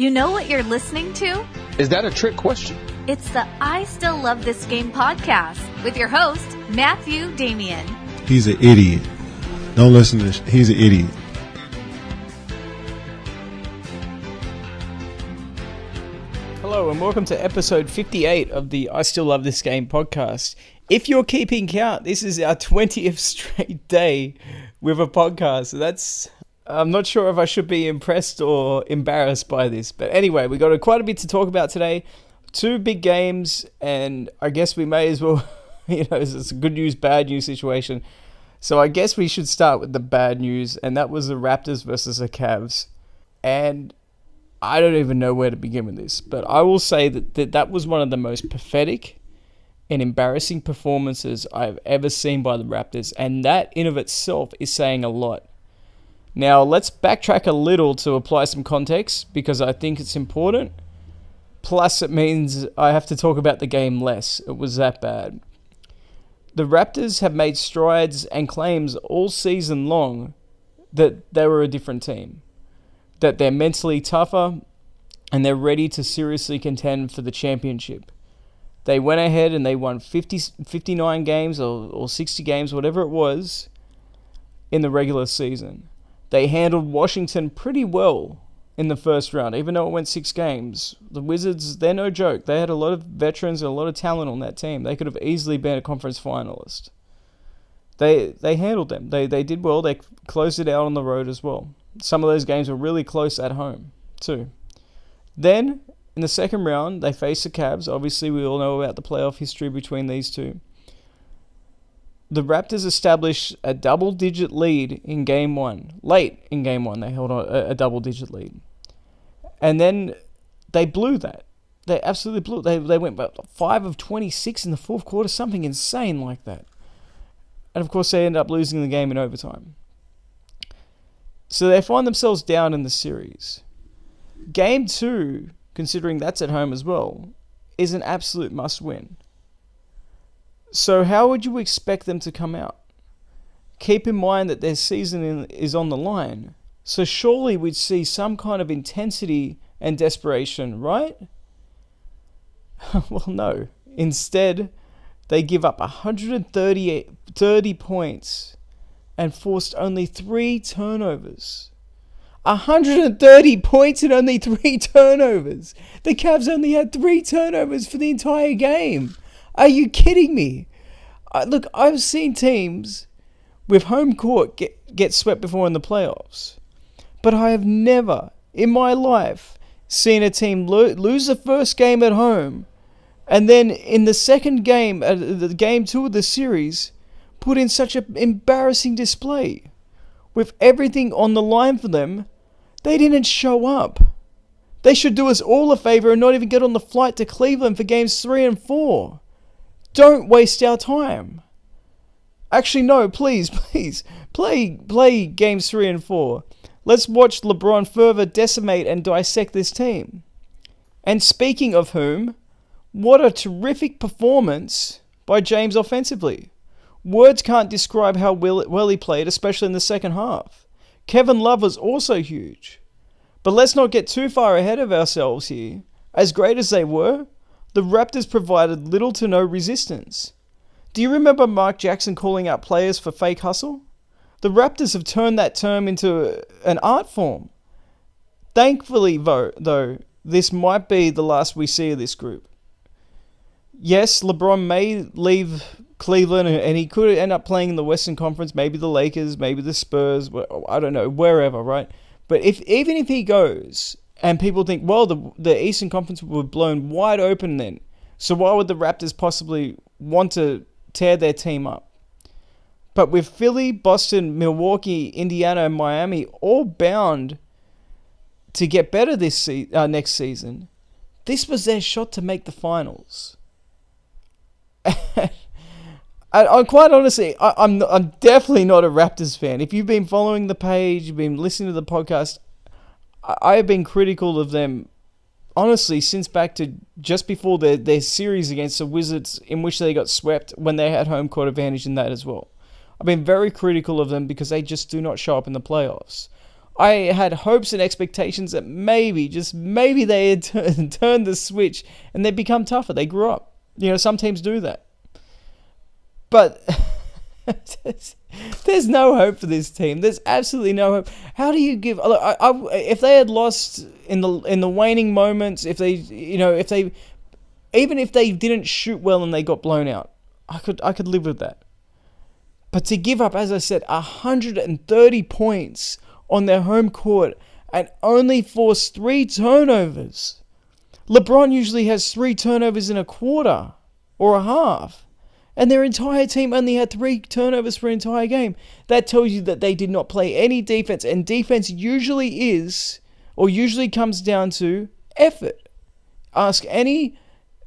You know what you're listening to? Is that a trick question? It's the I Still Love This Game podcast with your host, Matthew Damian. He's an idiot. Don't listen to this. He's an idiot. Hello and welcome to episode 58 of the I Still Love This Game podcast. If you're keeping count, this is our 20th straight day with a podcast. I'm not sure if I should be impressed or embarrassed by this. But anyway, we got quite a bit to talk about today. Two big games, and I guess we may as well, it's a good news, bad news situation. So I guess we should start with the bad news, and that was the Raptors versus the Cavs. And I don't even know where to begin with this, but I will say that was one of the most pathetic and embarrassing performances I've ever seen by the Raptors, and that in of itself is saying a lot. Now, let's backtrack a little to apply some context, because I think it's important. Plus, it means I have to talk about the game less. It was that bad. The Raptors have made strides and claims all season long that they were a different team, that they're mentally tougher, and they're ready to seriously contend for the championship. They went ahead and they won 59 games or 60 games, whatever it was, in the regular season. They handled Washington pretty well in the first round, even though it went 6 games. The Wizards, they're no joke. They had a lot of veterans and a lot of talent on that team. They could have easily been a conference finalist. They handled them. They did well. They closed it out on the road as well. Some of those games were really close at home, too. Then, in the second round, they faced the Cavs. Obviously, we all know about the playoff history between these two. The Raptors established a double-digit lead in Game 1. Late in Game 1, they held a double-digit lead. And then they blew that. They absolutely blew it. They went 5 of 26 in the fourth quarter, something insane like that. And, of course, they ended up losing the game in overtime. So they find themselves down in the series. Game 2, considering that's at home as well, is an absolute must-win. So how would you expect them to come out? Keep in mind that their season is on the line. So surely we'd see some kind of intensity and desperation, right? Well, no. Instead, they give up 130 points and forced only 3 turnovers. 130 points and only 3 turnovers. The Cavs only had 3 turnovers for the entire game. Are you kidding me? Look, I've seen teams with home court get swept before in the playoffs. But I have never, in my life, seen a team lose the first game at home and then in the second game, the game 2 of the series, put in such an embarrassing display. With everything on the line for them, they didn't show up. They should do us all a favor and not even get on the flight to Cleveland for games 3 and 4. Don't waste our time. Actually, no, please, play games 3 and 4. Let's watch LeBron further decimate and dissect this team. And speaking of whom, what a terrific performance by James offensively. Words can't describe how well he played, especially in the second half. Kevin Love was also huge. But let's not get too far ahead of ourselves here. As great as they were, the Raptors provided little to no resistance. Do you remember Mark Jackson calling out players for fake hustle? The Raptors have turned that term into an art form. Thankfully, though, this might be the last we see of this group. Yes, LeBron may leave Cleveland and he could end up playing in the Western Conference, maybe the Lakers, maybe the Spurs, I don't know, wherever, right? But even if he goes, and people think, well, the Eastern Conference were blown wide open then, so why would the Raptors possibly want to tear their team up? But with Philly, Boston, Milwaukee, Indiana, and Miami all bound to get better this next season, this was their shot to make the finals. I quite honestly, I'm definitely not a Raptors fan. If you've been following the page, you've been listening to the podcast, I have been critical of them, honestly, since back to just before their series against the Wizards, in which they got swept when they had home court advantage in that as well. I've been very critical of them because they just do not show up in the playoffs. I had hopes and expectations that maybe, just maybe they had turned the switch and they'd become tougher. They grew up. Some teams do that. But there's no hope for this team. There's absolutely no hope. How do you give? If they had lost in the waning moments, even if they didn't shoot well and they got blown out, I could live with that. But to give up, as I said, 130 points on their home court and only force 3 turnovers. LeBron usually has 3 turnovers in a quarter or a half. And their entire team only had 3 turnovers for an entire game. That tells you that they did not play any defense. And defense usually comes down to effort. Ask any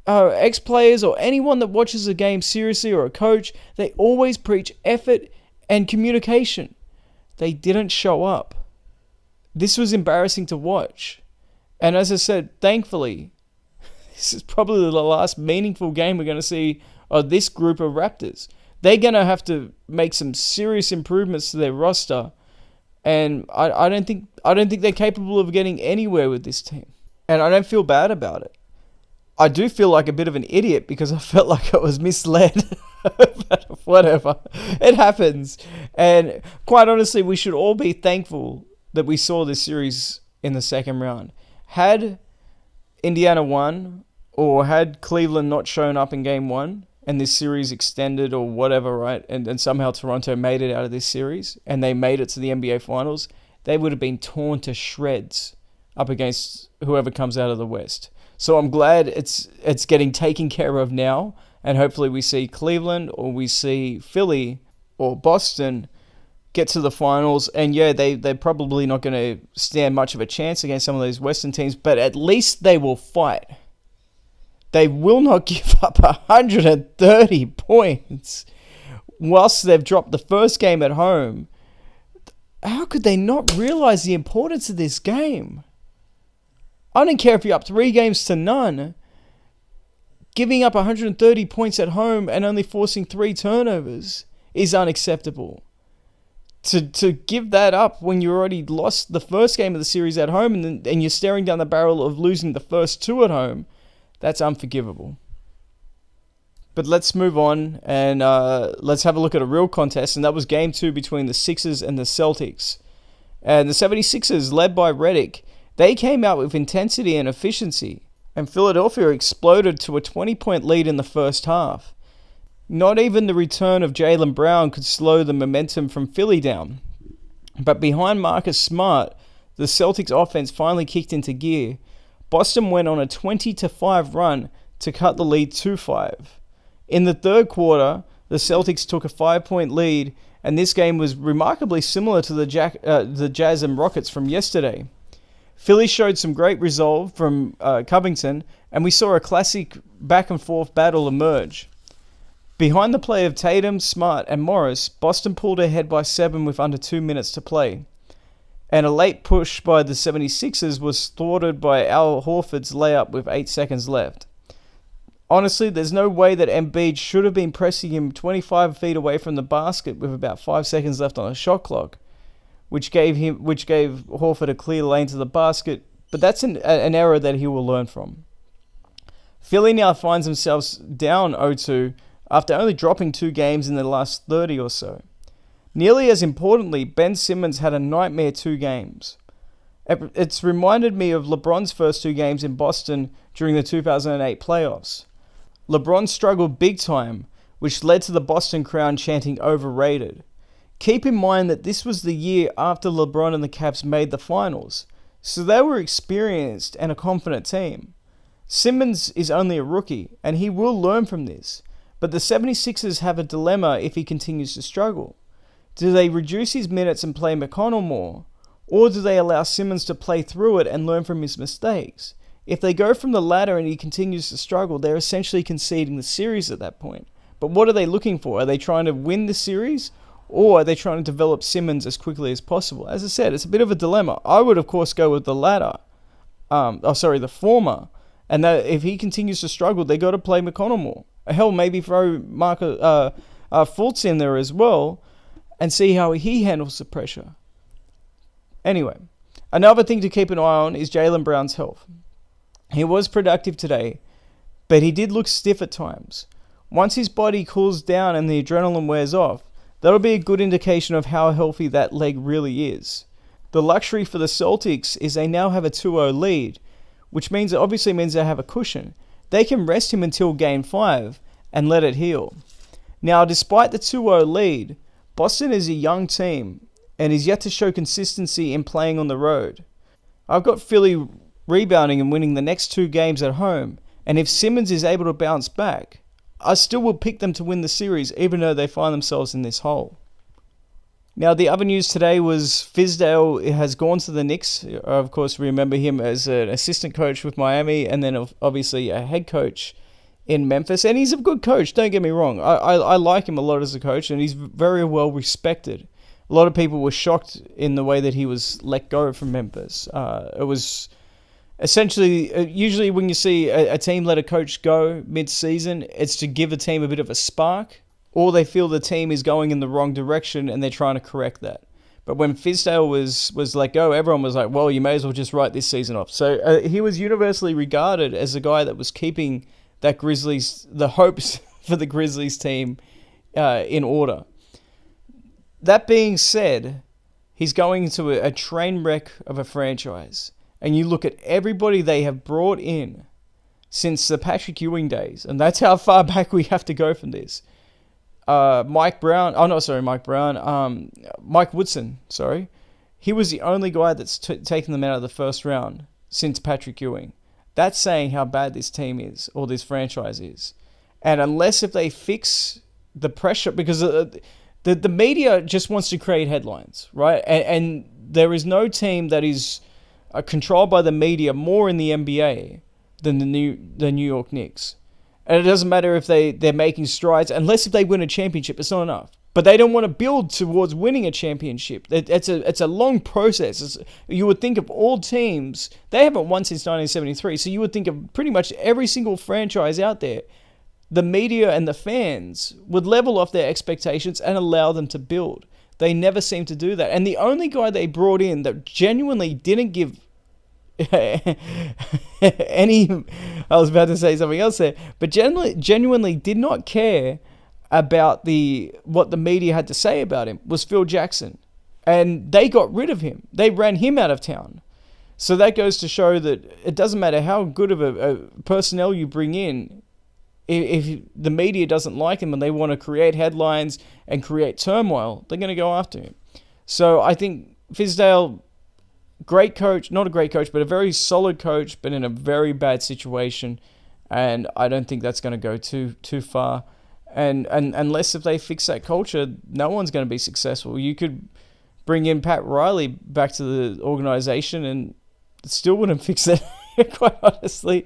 ex-players or anyone that watches a game seriously, or a coach. They always preach effort and communication. They didn't show up. This was embarrassing to watch. And as I said, thankfully, this is probably the last meaningful game we're going to see of this group of Raptors. They're going to have to make some serious improvements to their roster. And I don't think they're capable of getting anywhere with this team. And I don't feel bad about it. I do feel like a bit of an idiot because I felt like I was misled. But whatever. It happens. And quite honestly, we should all be thankful that we saw this series in the second round. Had Indiana won, or had Cleveland not shown up in game 1, and this series extended or whatever, right? And somehow Toronto made it out of this series, and they made it to the NBA Finals, they would have been torn to shreds up against whoever comes out of the West. So I'm glad it's getting taken care of now, and hopefully we see Cleveland or we see Philly or Boston get to the finals. And yeah, they're probably not going to stand much of a chance against some of those Western teams, but at least they will fight. They will not give up 130 points whilst they've dropped the first game at home. How could they not realize the importance of this game? I don't care if you're up 3-0. Giving up 130 points at home and only forcing 3 turnovers is unacceptable. To give that up when you already lost the first game of the series at home and you're staring down the barrel of losing the first 2 at home, that's unforgivable. But let's move on and let's have a look at a real contest, and that was Game 2 between the Sixers and the Celtics. And the 76ers, led by Redick, they came out with intensity and efficiency, and Philadelphia exploded to a 20-point lead in the first half. Not even the return of Jaylen Brown could slow the momentum from Philly down. But behind Marcus Smart, the Celtics offense finally kicked into gear. Boston went on a 20-5 run to cut the lead to 5. In the third quarter, the Celtics took a 5-point lead, and this game was remarkably similar to the Jazz and Rockets from yesterday. Philly showed some great resolve from Covington, and we saw a classic back-and-forth battle emerge. Behind the play of Tatum, Smart, and Morris, Boston pulled ahead by 7 with under 2 minutes to play. And a late push by the 76ers was thwarted by Al Horford's layup with 8 seconds left. Honestly, there's no way that Embiid should have been pressing him 25 feet away from the basket with about 5 seconds left on the shot clock, which gave Horford a clear lane to the basket, but that's an error that he will learn from. Philly now finds themselves down 0-2 after only dropping 2 games in the last 30 or so. Nearly as importantly, Ben Simmons had a nightmare 2 games. It's reminded me of LeBron's first 2 games in Boston during the 2008 playoffs. LeBron struggled big time, which led to the Boston crowd chanting overrated. Keep in mind that this was the year after LeBron and the Cavs made the finals, so they were experienced and a confident team. Simmons is only a rookie, and he will learn from this, but the 76ers have a dilemma if he continues to struggle. Do they reduce his minutes and play McConnell more? Or do they allow Simmons to play through it and learn from his mistakes? If they go from the latter and he continues to struggle, they're essentially conceding the series at that point. But what are they looking for? Are they trying to win the series? Or are they trying to develop Simmons as quickly as possible? As I said, it's a bit of a dilemma. I would, of course, go with the latter. The former. And that if he continues to struggle, they got to play McConnell more. Hell, maybe throw Fultz in there as well, and see how he handles the pressure. Anyway, another thing to keep an eye on is Jaylen Brown's health. He was productive today, but he did look stiff at times. Once his body cools down and the adrenaline wears off, that'll be a good indication of how healthy that leg really is. The luxury for the Celtics is they now have a 2-0 lead, which obviously means they have a cushion. They can rest him until Game 5 and let it heal. Now, despite the 2-0 lead, Boston is a young team and is yet to show consistency in playing on the road. I've got Philly rebounding and winning the next 2 games at home, and if Simmons is able to bounce back, I still will pick them to win the series even though they find themselves in this hole. Now, the other news today was Fizdale has gone to the Knicks. Of course, remember him as an assistant coach with Miami and then obviously a head coach in Memphis. And he's a good coach, don't get me wrong. I like him a lot as a coach, and he's very well respected. A lot of people were shocked in the way that he was let go from Memphis. It was essentially, usually when you see a team let a coach go mid-season, it's to give the team a bit of a spark, or they feel the team is going in the wrong direction and they're trying to correct that. But when Fizdale was let go, everyone was like, well, you may as well just write this season off. So he was universally regarded as a guy that was keeping the hopes for the Grizzlies team in order. That being said, he's going into a train wreck of a franchise. And you look at everybody they have brought in since the Patrick Ewing days, and that's how far back we have to go from this. Mike Woodson, he was the only guy that's taken them out of the first round since Patrick Ewing. That's saying how bad this team is, or this franchise is. And unless if they fix the pressure, because the media just wants to create headlines, right? And there is no team that is controlled by the media more in the NBA than the New York Knicks. And it doesn't matter if they're making strides, unless if they win a championship, it's not enough. But they don't want to build towards winning a championship. It's a long process. You would think of all teams, they haven't won since 1973, so you would think of pretty much every single franchise out there, the media and the fans would level off their expectations and allow them to build. They never seem to do that. And the only guy they brought in that genuinely didn't give I was about to say something else there, but genuinely did not care about what the media had to say about him was Phil Jackson. And they got rid of him. They ran him out of town. So that goes to show that it doesn't matter how good of a personnel you bring in, if the media doesn't like him and they want to create headlines and create turmoil, they're going to go after him. So I think Fizdale, great coach, not a great coach, but a very solid coach, but in a very bad situation. And I don't think that's going to go too far. And unless if they fix that culture, no one's going to be successful. You could bring in Pat Riley back to the organization and it still wouldn't fix it. Quite honestly,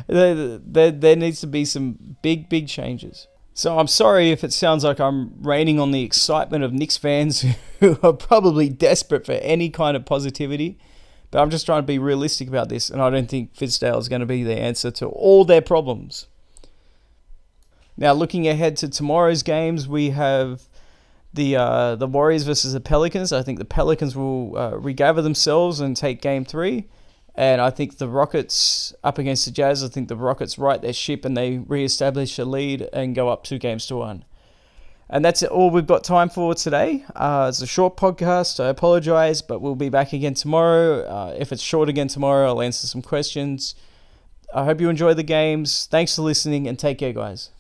there needs to be some big changes. So I'm sorry if it sounds like I'm raining on the excitement of Knicks fans who are probably desperate for any kind of positivity. But I'm just trying to be realistic about this, and I don't think Fizdale is going to be the answer to all their problems. Now, looking ahead to tomorrow's games, we have the Warriors versus the Pelicans. I think the Pelicans will regather themselves and take Game 3. And I think the Rockets up against the Jazz, I think the Rockets right their ship and they re-establish a lead and go up 2-1. And that's all we've got time for today. It's a short podcast. I apologize, but we'll be back again tomorrow. If it's short again tomorrow, I'll answer some questions. I hope you enjoy the games. Thanks for listening and take care, guys.